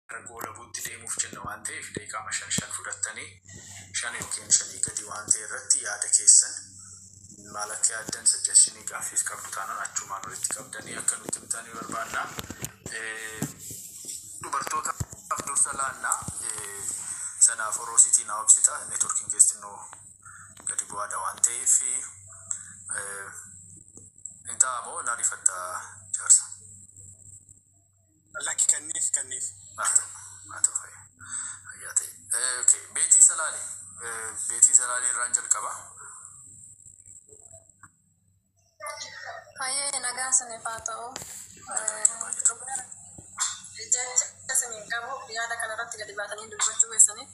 Gola butti deemuuf jenna waan ta'eef daqiiqaa shan fudhattanii 5 yookiin 5 gadi waan ta'e irratti yaada keessan maal akka yaaddan suggestionii gaaffiis qabdu taanaan achumaan walitti qabdanii akka nutti himtanii barbaanna. Dubartootaaf dursa laannaa sanaaf Oroosiitiin haabsita neetworkiin keessannoo gadi bu'aadha waan ta'eef intaa moo naarifatta jaarsa. Laki kanniif. Maato fayya. Okay, Beetii Salaalee irraan jalqaba. Hayyee nagaa sanii faa ta'u. Jecha sanii qabu yaada kanarratti gadi baatanii dubbachuu keessanii.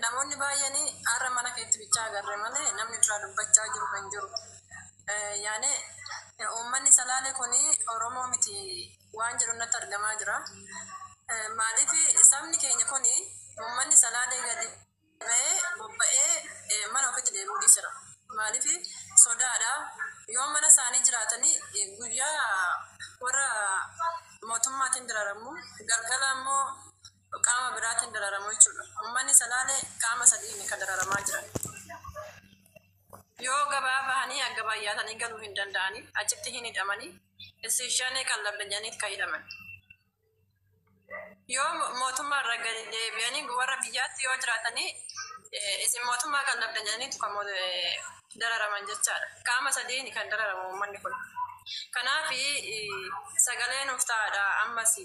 Namoonni baay'een har'a mana keetti bichaa agarre malee namni duraa dubbachaa jiru kan jiru. Yaani uummanni Salaalee kuni Oromoo miti waan jedhu natti argamaa jira. Maaliif sabni keenya kuni uummanni Salaalee gadi bobba'ee mana ofitti deebi'uu dhiisira. Maaliif sodaadha. Yoo mana isaanii jiraatanii guyyaa warra mootummaatiin dararamu galgala immoo qaama biraatiin dararamu jechuudha. Uummanni Salaalee qaama sadiin kan dararamaa jiran. Yoo gabaa bahanii akka baay'atanii galuu hin danda'anii achitti hin hidhamanii istiishaanii qallabdanyaniit kan hidhaman. Yoo mootummaa irra gadi deebi'anii warra biyyaatti yoo jiraatanii isin mootummaa qallabdanyaniitu kan dararaman jechaadha. Qaama sadiin kan dararamu uummanni kun. Kanaaf sagalee nuuf ta'aadha ammas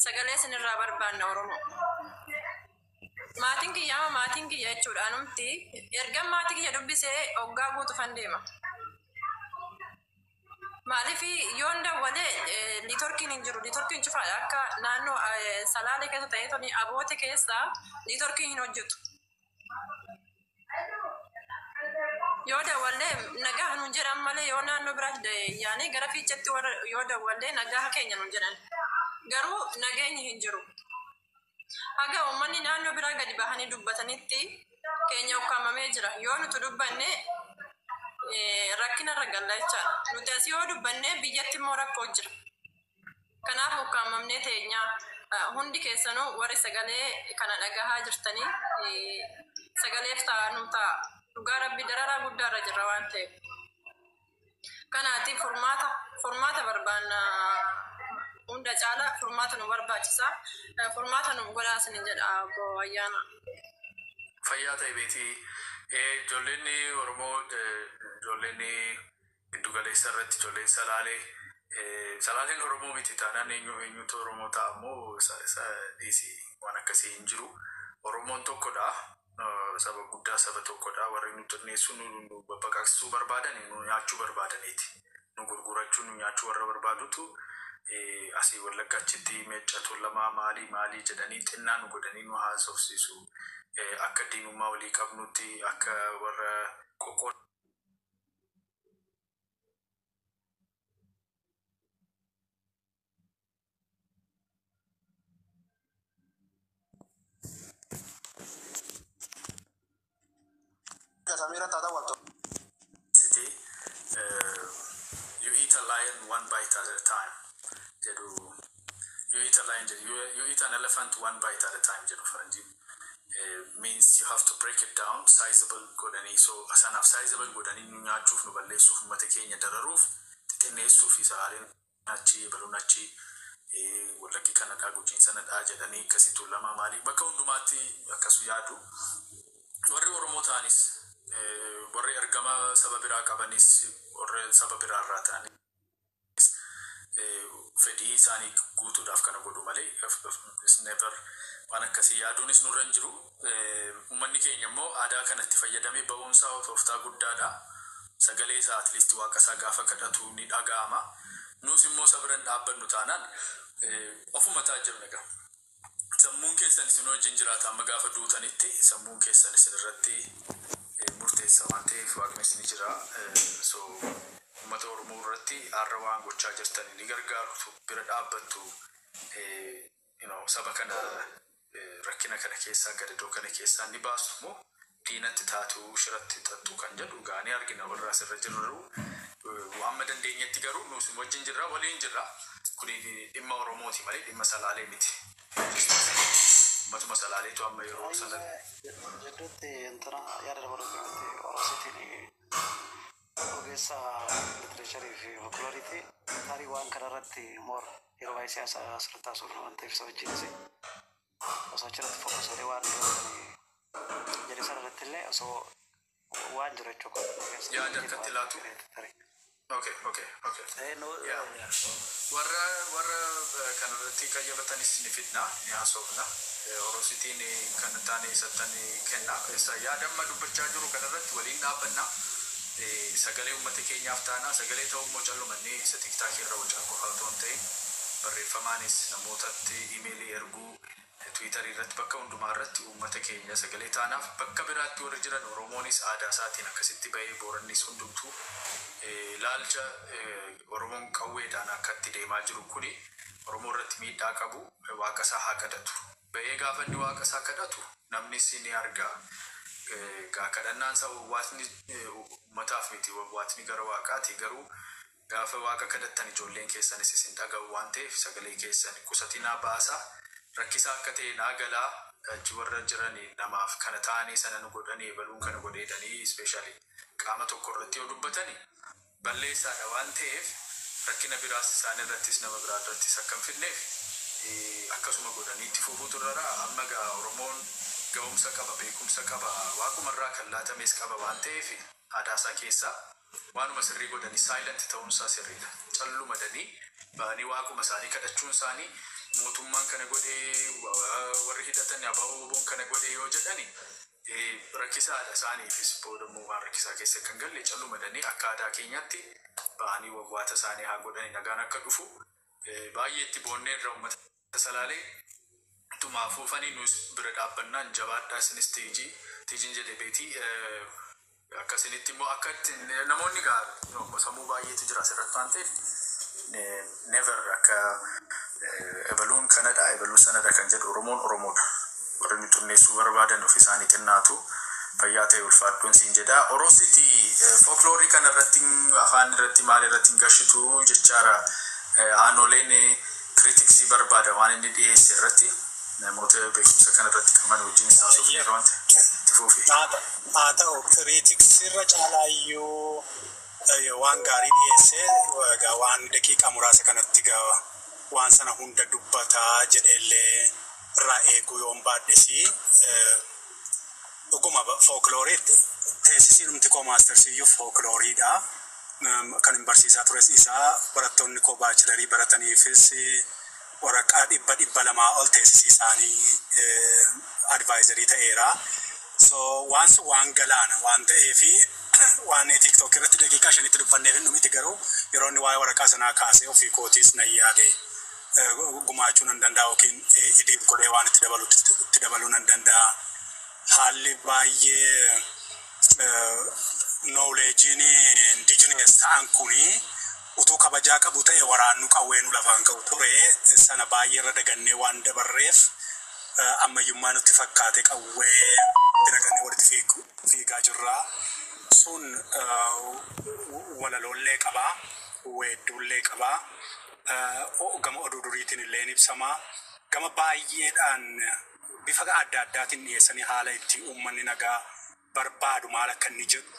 sagalee isinirraa barbaanna Oromoo. Maatiin kiyya jechuudha numti erga maatii kiyya dubbisee hoggaa guutuufan deema. Maaliif yoon dawwalee neetworkiin hin jiru neetworkiin cufaadha akka naannoo Salaalee keessa ta'ee toni aboote keessa neetworkiin hin hojjetu. Yoo dawwalee nagaa nuun jedhan malee yoo naannoo biraatti yaanii gara fiichatti yoo dawwalee nagaa keenya nuun jedhan garuu nageenyi hin jiru. Haga uummanni naannoo biraa gadi bahanii dubbatanitti keenya ukkaamamee jira. Yoo nuti dubbanne rakkina ragallaa jechaadha. Nuti asii yoo dubbanne biyyatti immoo rakkoo jira. Kanaaf ukkaamamnee teenyaa hundi keessanuu warri sagalee kana dhagahaa jirtanii sagaleef ta'anuu ta'a. Dhugaa rabbi dararaa guddaarra jirra waan ta'eef. Kanaatiif furmaata barbaanna. Hunda caala furmaata nu barbaachisa. Furmaata nu godhaasin jedha obbo Ayyaana. Fayyaa ta'e Beetii. Ijoolleen Oromoo ijoolleen giddugaleessa irratti ijoolleen Salaaleen Oromoo miti taanaan eenyutu Oromoo ta'a immoo dhiisi waan akkasii hin jiru. Oromoon tokkodha. Saba guddaa saba tokkodha. Warri nu xinneessu nu baqaqsuu barbaadan nu nyaachuu barbaadaniiti. Nu gurgurachuu nu nyaachuu warra barbaadutu asii Wallagga achitti meeccatu lamaa maalii jedhanii xinnaa nu godhanii nu haasofsiisu. Akka diinummaa walii qabnutti akka warra qoqqoo City, you eat a lion one bite at a time. You eat an elephant one bite at a time. Means you have to break it down, sizable godani. So asanaaf sizable godani nyaachuuf nu balleessuuf uummata keenya dararuuf xinneessuuf isaaleen achi baluun achi Wallaggi kanadhaa gujiin sanadhaa jedhanii akkasitti lama maalii bakka hundumaatti akkasu yaadu. Warri Oromoo ta'anis warri argama saba biraa qabanis warri saba biraa irraa ta'anis fedhii isaanii guutuudhaaf kana godhu malee never waan akkasii yaaduunis nurra hin jiru. Uummanni keenya immoo aadaa kanatti fayyadamee ba'uunsaa tooftaa guddaadha. Sagalee isaa at least waaqa isaa gaafa kadhatu ni dhaga'ama. Nus immoo sabran dhaabbannu taanaan ofuma taajjabna egaa. Sammuun keessan isin wajjin jiraata amma gaafa duutanitti sammuun keessan isin irratti murteessa waan ta'eef waaqni isin jira. So uummata Oromoo irratti har'a waan gochaa jirtan ni gargaartu bira dhaabbattu saba kana rakkina kana keessaa gadadoo kana keessaa ni baastu moo diinatti taatu shiratti tattu kan jedhu gaanii argina warra asirra jirru amma dandeenyetti garuu nus wajjin jirra waliin jirra. Kuni dhimma Oromooti malee dhimma Salaalee miti. matuma salaaleetu amma yeroo sana jidduutti intana yaada dabaluu qabatti Oromootiin ogeessa literaaturii fi folklooriiti tarii waan kanarratti moor yeroo waa'ee siyaasaa asirratti haasofnu waan ta'eef isa wajjinis osoo achirratti fokkasoolee waan jedhe sanarratti illee osoo waan jiru jechuudha. yaada akkatti laatu. Okay. Warra kanarratti qayyabatanis ni fidna ni haasofna. Oromootiin kan taane sattanii kenna. Yaada amma dubbachaa jiru kanarratti waliin dhaabbanna. Sagalee uummata keenyaaf taana sagalee ta'uu immoo callumannee isa tiktaakii irra hojjaa qofa otoo hin ta'in barreeffamaanis namootatti imeelii erguu Twitter irratti bakka hundumaa irratti uummata keenya sagalee taanaaf bakka biraatti warri jiran Oromoonis aadaa isaatiin akkasitti bahee Boorannis hundumtuu ilaalcha Oromoon qawweedhaan akkatti deemaa jiru kuni Oromoo irratti miidhaa qabu waaqa isaa haa kadhatu. Bahee gaafa inni waaqa isaa kadhatu namnis ni arga. Kadhannaan isaa waatni uummataaf miti waatni gara waaqaati garuu gaafa waaqa kadhattan ijoolleen keessanis isin dhaga'u waan ta'eef sagalee keessan qusatinaa baasaa rakkisaa akka ta'e naagalaa achi warra jiranii namaaf kana ta'anii sana nu godhanii baluun kana godheedanii ispeeshaalii qaama tokko irratti yoo dubbatanii balleessaadha waan ta'eef rakkina biraas isaan irrattis nama biraa irrattis akka hin fidneef akkasuma godhanii itti fufuutu irra amma gaa Oromoon ga'umsa qaba beekumsa qaba waaqumarraa kan laatames qaba waan ta'eef aadaasaa keessaa waanuma sirrii godhanii saayilent ta'uunsaa sirriidha. Callumadanii ba'anii waaquma isaanii kadhachuun isaanii mootummaan kana godhee warri hidhatan abaaboon kana godhee yoo jedhani rakkisaadha isaaniifis boodammoo waan rakkisaa keessa kan galle callumadanii akka aadaa keenyaatti ba'anii wagwaata isaanii haa godhanii nagaan akka dhufu baay'ee itti boonnee irra uummata salaalee tumaafufanii nus bira dhaabbannaan jabaadhaa isinis tiijiin jedhe beetii akkasinitti immoo akka namoonni sammuu baay'eetu jira asirratti waan ta'eef never akka ebaluun kanadha ebaluun sanadha kan jedhu Oromoodha. Warri nu xunneessuu barbaadan of isaanii xinnaatu fayyaa ta'e ulfaadhuun siin jedha. Oromooti folkloorii kana irratti afaan irratti maal irratti hin gashitu jechaara aanoleen kriitiksii barbaada waan inni dhiyeesse irratti namoota beekumsa kana irratti qaban wajjin isaasuuf yeroo waan ta'eef fuufi. Haa ta'u kriitiksii irra caalaayyuu waan gaarii dhiyeesse waan daqiiqaa muraasa kanatti waan sana hunda dubbataa jedheellee irraa eeguu yoon baadhesi dhuguma folklooriitti teessisiin humti koo maastersiiyyuu folklooriidha. Kan hin barsiisaa tures isaa barattoonni koo baachilarii barataniifis waraqaa 200 ol teessisii isaanii advaayizarii ta'eera. So waan galaana waan ta'eefi waan TikTok irratti daqiiqaa 5tti dubbanneef hin dhumiti garuu yeroo inni waa'ee waraqaa sanaa kaasee ofii kootiis na yaade gumaachuu nan danda'a yookiin idiin godhee waan itti dabaluu nan danda'a. Haalli baay'ee knowledgein indigenous ta'an kuni utuu kabajaa qabu ta'e waraannu qawweenu lafaan ka'u ture sana baay'ee irra dagannee waan dabarreef ammayyummaa nutti fakkaate qawwee diraqanii walitti fiigaa jirra. Sun walalollee qabaa weedduullee qabaa gama oduu duriitiin illee ibsamaa gama baay'eedhaan bifa adda addaatiin dhiyeessanii haala itti uummanni nagaa barbaadu maal akka inni jedhu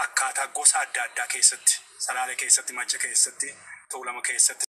akkaataa gosa adda addaa keessatti salaalee keessatti macca keessatti tuulama keessatti